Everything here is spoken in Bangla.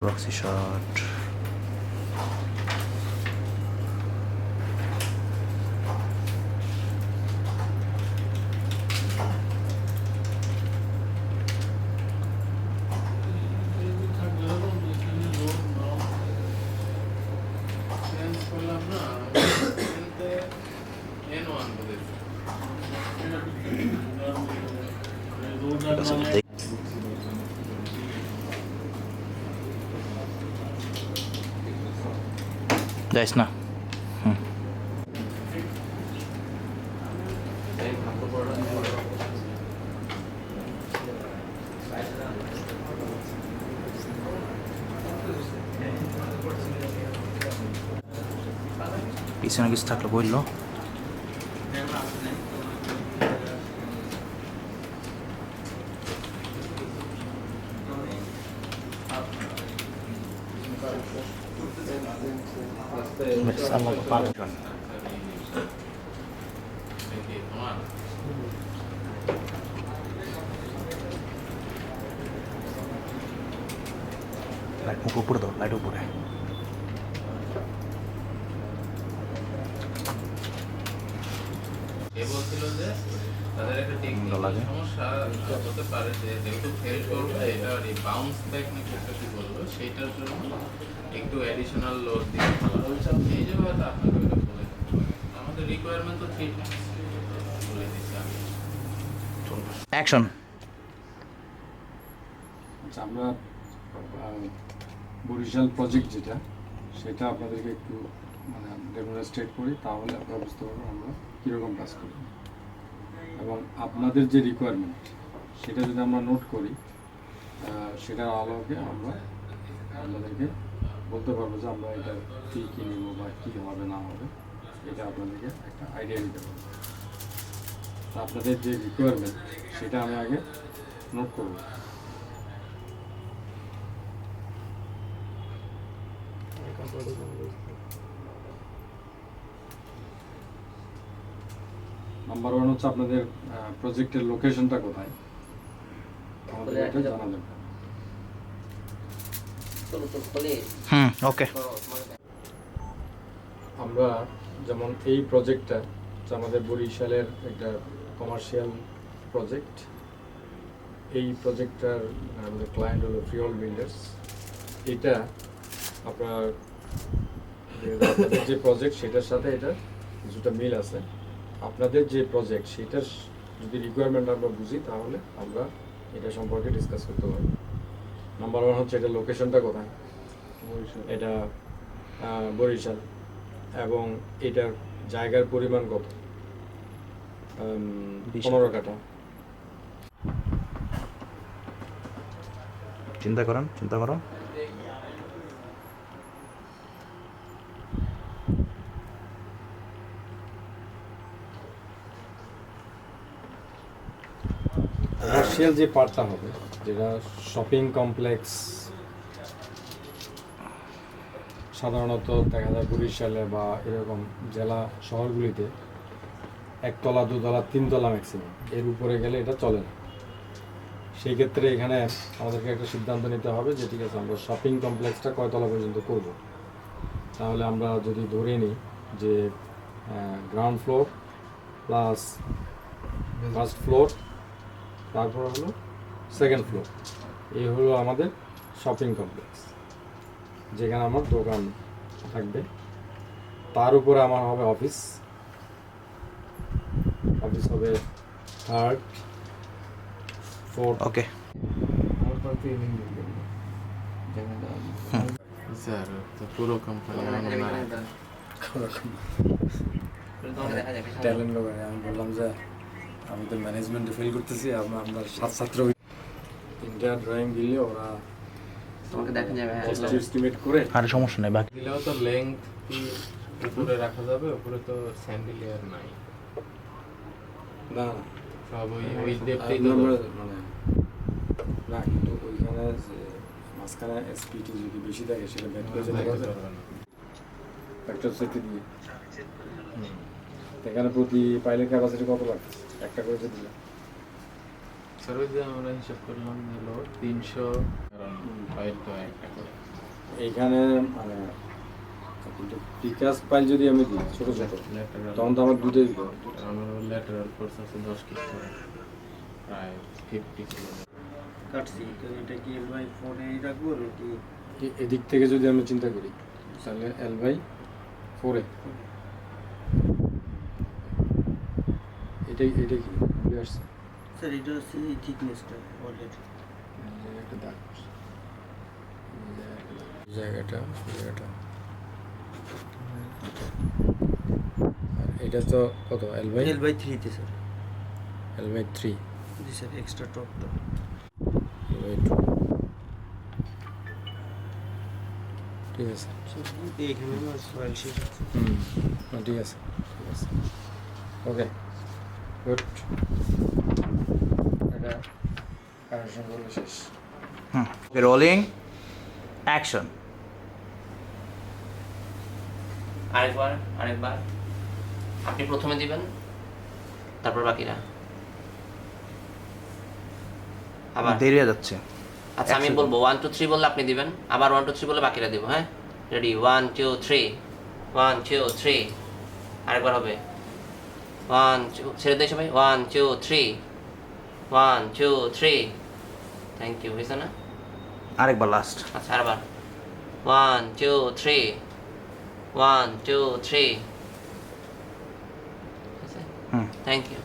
proxy shot. যাইস না। পিছনে কিছু থাকলে বললো। Bersama kepala John. Light উপরে দাও, লাইট উপরে। বলছিল যে তাদের একটা টেকনিক্যাল সমস্যা হতে পারে যে যেহেতু ফেল করবে এটা বাউন্স ব্যাক নাকি একটা কি বলবো সেইটার জন্য একটু অ্যাডিশনাল লোড দিতে ভালো এই যে হয়তো আপনাকে ওটা বলে আমাদের রিকোয়ারমেন্ট তো ঠিক বলে দিচ্ছি আমি। অ্যাকশন। আচ্ছা, আমরা বরিশাল প্রজেক্ট যেটা সেটা আপনাদেরকে একটু মানে ডেমনস্ট্রেট করি, তাহলে আপনারা বুঝতে পারবেন আমরা কীরকম কাজ করি এবং আপনাদের যে রিকোয়ারমেন্ট সেটা যদি আমরা নোট করি সেটার আলোকে আমরা আপনাদেরকে বলতে পারবো যে আমরা এটা কী কী নেব বা কী হবে না হবে এটা আপনাদেরকে একটা আইডিয়া দিতে পারবো। তা আপনাদের যে রিকোয়ারমেন্ট সেটা আমি আগে নোট করব। নাম্বার ওয়ান হচ্ছে আপনাদের প্রজেক্টের লোকেশনটা কোথায় আমাদের এটা জানা দরকার। ওকে। আমরা যেমন এই প্রজেক্টটা আমাদের বরিশালের একটা কমার্শিয়াল প্রজেক্ট। এই প্রজেক্টটার আমাদের ক্লায়েন্ট হলো ফ্রিওল বিল্ডার্স। এটা আপনার যে প্রজেক্ট সেটার সাথে এটা কিছুটা মিল আছে। আপনাদের যে প্রজেক্ট সেটার যদি রিকোয়ারমেন্ট আমরা বুঝি তাহলে আমরা এটা সম্পর্কে ডিসকাস করতে পারবো। নাম্বার ওয়ান হচ্ছে এটা লোকেশনটা কোথায়, এটা বরিশাল, এবং এটার জায়গার পরিমাণ কত, 15 কাঠা। চিন্তা করো। কমার্শিয়াল যে পার্টটা হবে, যেটা শপিং কমপ্লেক্স, সাধারণত দেখা যায় বরিশালে বা এরকম জেলা শহরগুলিতে একতলা, দুতলা, তিনতলা ম্যাক্সিমাম, এর উপরে গেলে এটা চলে না। সেই ক্ষেত্রে এখানে আমাদেরকে একটা সিদ্ধান্ত নিতে হবে যে ঠিক আছে আমরা শপিং কমপ্লেক্সটা কয়তলা পর্যন্ত করব। তাহলে আমরা যদি ধরে নিই যে ground floor plus first floor, তারপর হলো সেকেন্ড ফ্লোর, এই হলো আমাদের শপিং কমপ্লেক্স, যেখানে আমার দোকান থাকবে। তার উপরে আমার হবে অফিস হবে থার্ড, ফোর্থ। ওকে। স্যার তো পুরো কোম্পানি ট্যালেন্ট লোক, আমি বললাম যে আমি তো ম্যানেজমেন্টে ফেল করতেছি, আমরা 7 ছাত্র তিনটা ড্রয়িং দিলে ওরা তোমাকে দেখা যাবে এস্টিমেট করে। আর সমস্যা নেই, বাকি দিলেও তো লেংথ উপরে রাখা যাবে, উপরে তো স্যান্ডেলিয়ার নাই, না সব ওই ডেপথেই তো মানে না, কিন্তু ওইখানে যে মাঝখানে এসপিটি যদি বেশি থাকে সেটা ব্যাট করে যেতে পারবে না ফ্যাক্টর সেফটি দিয়ে। এখানে প্রতি পাইলের ক্যাপাসিটি কত লাগছে একটা করে দিলে? স্যার ওই যে আমরা হিসাব করলাম হলো 300, কারণ ফাইল তো একটা করে এইখানে মানে বিকাশ পাইল যদি আমি দিই ছোট ছোট তখন তো আমার দুটোই দিতে হবে। আমার ল্যাটারাল ফোর্স আছে 10 কিলো প্রায় 50 কিলো। কাটছি তো এটা কি এল বাই 4 এই রাখবো নাকি এদিক থেকে যদি আমি চিন্তা করি তাহলে L/4 এটাই এটা কি বুঝে আসছে স্যার এটা হচ্ছে এই থিকনেসটা অলরেডি একটা দাগ জায়গাটা আর এটা তো কত এল বাই 3 তে স্যার L/3 জি স্যার এক্সট্রা টপটা L/2 ঠিক আছে এইখানে আমার সয়েল শেষ আছে ঠিক আছে ওকে গুড এটা কারেকশন করলে শেষ ওকে রোলিং অ্যাকশন আরেকবার আপনি প্রথমে দিবেন তারপর বাকিরা আবার দেরি হয়ে যাচ্ছে আচ্ছা আমি বলবো 1 2 3 বললে আপনি দিবেন আবার 1 2 3 বলে বাকিরা দেব হ্যাঁ রেডি 1 2 3 1 2 3 আরেকবার হবে 1 2 ছেড়ে দেই সবাই 1 2 3 1 2 3 থ্যাংক ইউ হয়েছে না আরেকবার লাস্ট আচ্ছা আরেকবার 1 2 3 1 2 3 হুম থ্যাংক ইউ